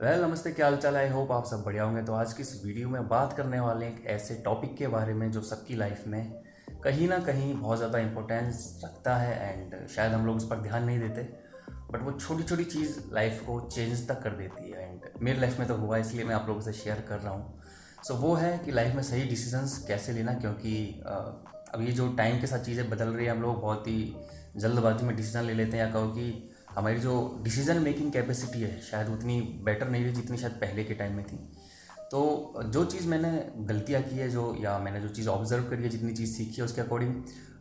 नमस्ते, क्या हाल चाल है। आई होप आप सब बढ़िया होंगे। तो आज की इस वीडियो में बात करने वाले हैं एक ऐसे टॉपिक के बारे में जो सबकी लाइफ में कहीं ना कहीं बहुत ज़्यादा इम्पोर्टेंस रखता है एंड शायद हम लोग उस पर ध्यान नहीं देते, बट वो छोटी छोटी चीज़ लाइफ को चेंज तक कर देती है। एंड मेरी लाइफ में तो हुआ, इसलिए मैं आप लोगों से शेयर कर रहा हूँ। सो वो है कि लाइफ में सही डिसीजंस कैसे लेना, क्योंकि अब ये जो टाइम के साथ चीज़ें बदल रही है, हम लोग बहुत ही जल्दबाजी में डिसीजन ले लेते हैं, या कहो कि हमारी जो डिसीजन मेकिंग कैपेसिटी है शायद उतनी बेटर नहीं रही जितनी शायद पहले के टाइम में थी। तो जो चीज़ मैंने गलतियाँ की है, जो या मैंने जो चीज़ ऑब्जर्व करी है, जितनी चीज़ सीखी है उसके अकॉर्डिंग,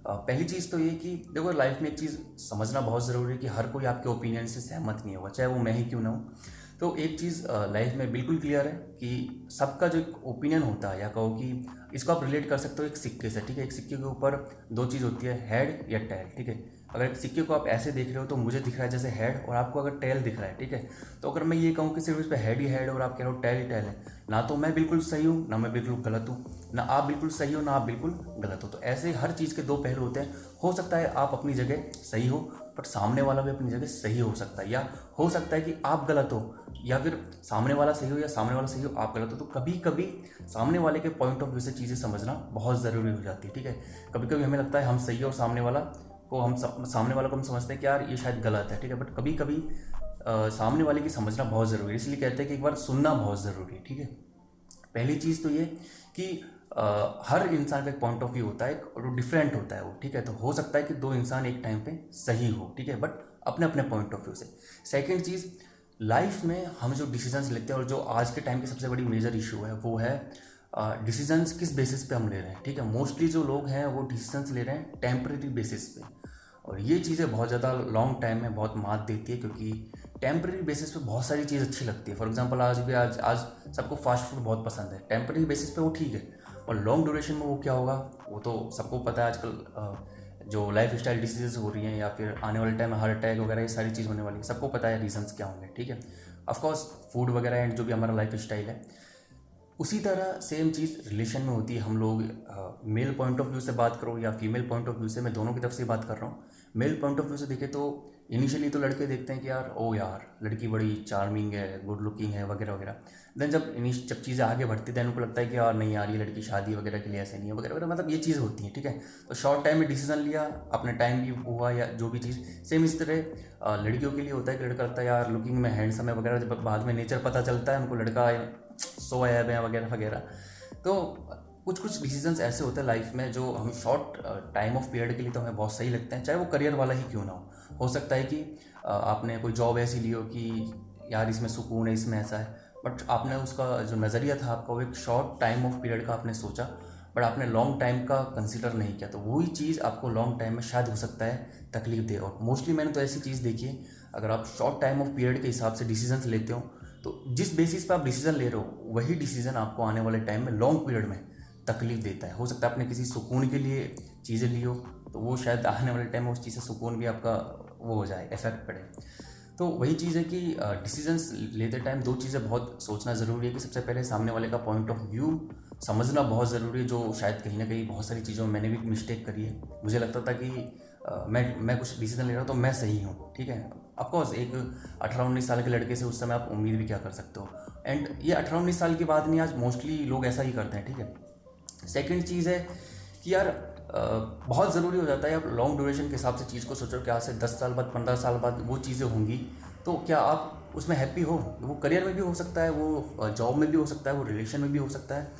पहली चीज़ तो ये कि देखो, लाइफ में एक चीज़ समझना बहुत ज़रूरी है कि हर कोई आपके ओपिनियन से सहमत नहीं होगा, चाहे वो मैं ही क्यों ना हूँ। तो एक चीज़ लाइफ में बिल्कुल क्लियर है कि सबका जो एक ओपिनियन होता है, या कहो कि इसको आप रिलेट कर सकते हो एक सिक्के से। ठीक है, एक सिक्के के ऊपर दो चीज़ होती है, हेड या टेल। ठीक है, अगर एक सिक्के को आप ऐसे देख रहे हो तो मुझे दिख रहा है जैसे हेड, और आपको अगर टेल दिख रहा है, ठीक है, तो अगर मैं ये कहूँ कि सिर्फ इस पर हेड ही हेड और आप कह रहे हो टेल ही टेल है, ना तो मैं बिल्कुल सही हूँ ना मैं बिल्कुल गलत हूँ, ना आप बिल्कुल सही हो ना आप बिल्कुल गलत हो। तो ऐसे हर चीज़ के दो पहलू होते हैं। हो सकता है आप अपनी जगह सही हो, बट सामने वाला भी अपनी जगह सही हो सकता है, या हो सकता है कि आप गलत हो या फिर सामने वाला सही हो, या सामने वाला सही हो आप गलत हो। तो कभी कभी सामने वाले के पॉइंट ऑफ व्यू से चीज़ें समझना बहुत ज़रूरी हो जाती है। ठीक है, कभी कभी हमें लगता है हम सही है और सामने वाला को हम सामने वाला को हम समझते हैं कि यार ये शायद गलत है। ठीक है, बट कभी कभी सामने वाले की समझना बहुत ज़रूरी है, इसलिए कहते हैं कि एक बार सुनना बहुत ज़रूरी है। ठीक है, पहली चीज़ तो ये कि हर इंसान का एक पॉइंट ऑफ व्यू होता है और वो डिफरेंट होता है वो। ठीक है, तो हो सकता है कि दो इंसान एक टाइम पे सही हो, ठीक है, बट अपने अपने पॉइंट ऑफ व्यू से। सेकंड चीज़, लाइफ में हम जो डिसीजंस लेते हैं, और जो आज के टाइम की सबसे बड़ी मेजर इशू है, वो है डिसीजंस किस बेसिस पे हम ले रहे हैं। ठीक है, मोस्टली जो लोग हैं वो डिसीजंस ले रहे हैं टेम्परेरी बेसिस पे, और ये चीज़ें बहुत ज़्यादा लॉन्ग टाइम में बहुत मात देती है, क्योंकि टेम्परेरी बेसिस पे बहुत सारी चीज़ अच्छी लगती है। फॉर एग्जांपल आज सबको फास्ट फूड बहुत पसंद है, टेम्परेरी बेसिस पे वो ठीक है, और लॉन्ग ड्यूरेशन में वो क्या होगा वो तो सबको पता है। आजकल जो लाइफ स्टाइल डिसीजेज हो रही हैं, या फिर आने वाले टाइम में हार्ट अटैक वगैरह ये सारी चीज़ होने वाली है, सबको पता है रीजंस क्या होंगे। ठीक है, ऑफकोर्स फूड वगैरह एंड जो भी हमारा लाइफ स्टाइल है, उसी तरह सेम चीज़ रिलेशन में होती है। हम लोग मेल पॉइंट ऑफ व्यू से बात करो या फीमेल पॉइंट ऑफ व्यू से, मैं दोनों की तरफ से बात कर रहा हूँ। मेल पॉइंट ऑफ व्यू से देखें तो इनिशियली तो लड़के देखते हैं कि यार ओ यार लड़की बड़ी चार्मिंग है, गुड लुकिंग है वगैरह वगैरह। देन जब चीज़ें आगे बढ़ती हैं, उनको लगता है कि यार नहीं यार, ये लड़की शादी वगैरह के लिए ऐसे नहीं है वगैरह वगैरह, मतलब ये चीज़ होती है। ठीक है, तो शॉर्ट टाइम में डिसीजन लिया, अपने टाइम भी हुआ या जो भी चीज़। सेम इस तरह लड़कियों के लिए होता है कि लड़का लगता है यार लुकिंग में हैंडसम है वगैरह, जब बाद में नेचर पता चलता है उनको लड़का सो ऐब है वगैरह वगैरह। तो कुछ कुछ डिसीजंस ऐसे होते हैं लाइफ में जो हमें शॉर्ट टाइम ऑफ पीरियड के लिए तो हमें बहुत सही लगते हैं, चाहे वो करियर वाला ही क्यों ना हो सकता है कि आपने कोई जॉब ऐसी ली हो कि यार इसमें सुकून है, इसमें ऐसा है, बट आपने उसका जो नज़रिया था आपका वो एक शॉर्ट टाइम ऑफ पीरियड का आपने सोचा, बट आपने लॉन्ग टाइम का कंसिडर नहीं किया, तो वही चीज़ आपको लॉन्ग टाइम में शायद हो सकता है तकलीफ दे। और मोस्टली मैंने तो ऐसी चीज़ देखी है, अगर आप शॉर्ट टाइम ऑफ पीरियड के हिसाब से डिसीजंस लेते हो, तो जिस बेसिस पे आप डिसीजन ले रहे हो वही डिसीजन आपको आने वाले टाइम में लॉन्ग पीरियड में तकलीफ देता है। हो सकता है आपने किसी सुकून के लिए चीज़ें ली हो, तो वो शायद आने वाले टाइम में उस चीज़ से सुकून भी आपका वो हो जाए, इफेक्ट पड़े। तो वही चीज़ है कि डिसीजंस लेते टाइम दो चीज़ें बहुत सोचना ज़रूरी है कि सबसे पहले सामने वाले का पॉइंट ऑफ व्यू समझना बहुत ज़रूरी है, जो शायद कहीं ना कहीं बहुत सारी चीज़ों में मैंने भी मिस्टेक करी है। मुझे लगता था कि मैं कुछ डिसीजन ले रहा हूँ तो मैं सही हूँ। ठीक है, ऑफकोर्स एक 18-19 साल के लड़के से उस समय आप उम्मीद भी क्या कर सकते हो, एंड ये 18-19 साल की बात नहीं, आज मोस्टली लोग ऐसा ही करते हैं। ठीक है, सेकेंड चीज़ है कि यार बहुत ज़रूरी हो जाता है आप लॉन्ग ड्यूरेशन के हिसाब से चीज़ को सोचो कि आज से 10 साल बाद 15 साल बाद वो चीज़ें होंगी, तो क्या आप उसमें हैप्पी हो। वो करियर में भी हो सकता है, वो जॉब में भी हो सकता है, वो रिलेशन में भी हो सकता है,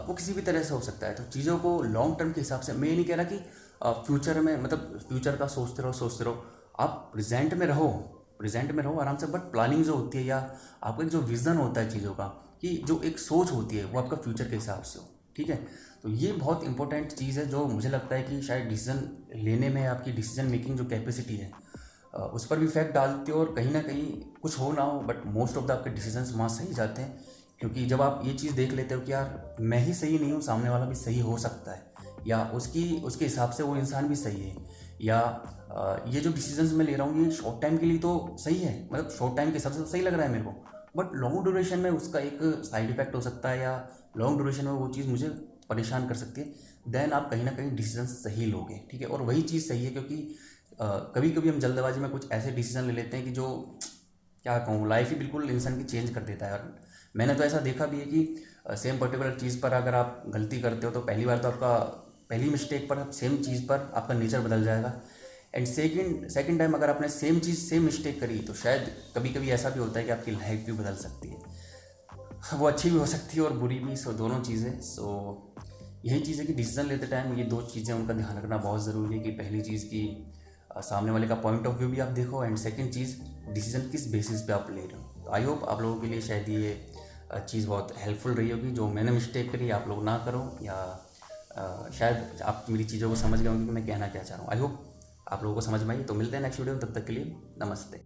वो किसी भी तरह से हो सकता है। तो चीज़ों को लॉन्ग टर्म के हिसाब से, मैं ये नहीं कह रहा कि फ्यूचर में, मतलब फ्यूचर का सोचते रहो। आप प्रेजेंट में रहो आराम से, बट प्लानिंग जो होती है, या आपका एक जो विज़न होता है चीज़ों का, कि जो एक सोच होती है वो आपका फ्यूचर के हिसाब से हो। ठीक है, तो ये बहुत इंपॉर्टेंट चीज़ है जो मुझे लगता है कि शायद डिसीजन लेने में आपकी डिसीजन मेकिंग जो कैपेसिटी है उस पर भी इफेक्ट डालती है, और कहीं ना कहीं कुछ हो ना हो बट मोस्ट ऑफ द आपके डिसीजंस वहाँ सही जाते हैं। क्योंकि जब आप ये चीज़ देख लेते हो कि यार मैं ही सही नहीं हूँ, सामने वाला भी सही हो सकता है, या उसके हिसाब से वो इंसान भी सही है, या ये जो डिसीजंस मैं ले रहा हूँ ये शॉर्ट टाइम के लिए तो सही है, मतलब शॉर्ट टाइम के हिसाब से तो सही लग रहा है मेरे को, बट लॉन्ग ड्यूरेशन में उसका एक साइड इफेक्ट हो सकता है, या लॉन्ग ड्यूरेशन में वो चीज़ मुझे परेशान कर सकती है। देन आप कहीं ना कहीं डिसीजन सही लोगे। ठीक है, और वही चीज़ सही है, क्योंकि कभी कभी हम जल्दबाजी में कुछ ऐसे डिसीजन ले लेते हैं कि जो क्या कहूँ, लाइफ ही बिल्कुल इंसान की चेंज कर देता है। और मैंने तो ऐसा देखा भी है कि सेम पर्टिकुलर चीज़ पर अगर आप गलती करते हो तो पहली बार तो आपका, पहली मिस्टेक पर सेम चीज़ पर आपका नेचर बदल जाएगा। एंड सेकंड टाइम अगर आपने सेम चीज़ सेम मिस्टेक करी तो शायद कभी कभी ऐसा भी होता है कि आपकी लाइफ भी बदल सकती है। वो अच्छी भी हो सकती है और बुरी भी, सो दोनों चीज़ें। सो यही चीज़ है कि डिसीजन लेते टाइम ये दो चीज़ें उनका ध्यान रखना बहुत ज़रूरी है कि पहली चीज़ की सामने वाले का पॉइंट ऑफ व्यू भी आप देखो, एंड सेकंड चीज़ डिसीजन किस बेसिस पे आप ले रहे हो। तो आई होप आप लोगों के लिए शायद ये चीज़ बहुत हेल्पफुल रही होगी। जो मैंने मिस्टेक करी आप लोग ना करो, या शायद आप मेरी चीज़ों को समझ गए होंगे कि मैं कहना क्या चाह रहा हूँ। आई होप आप लोगों को समझ में आई। तो मिलते हैं नेक्स्ट वीडियो में, तब तक के लिए नमस्ते।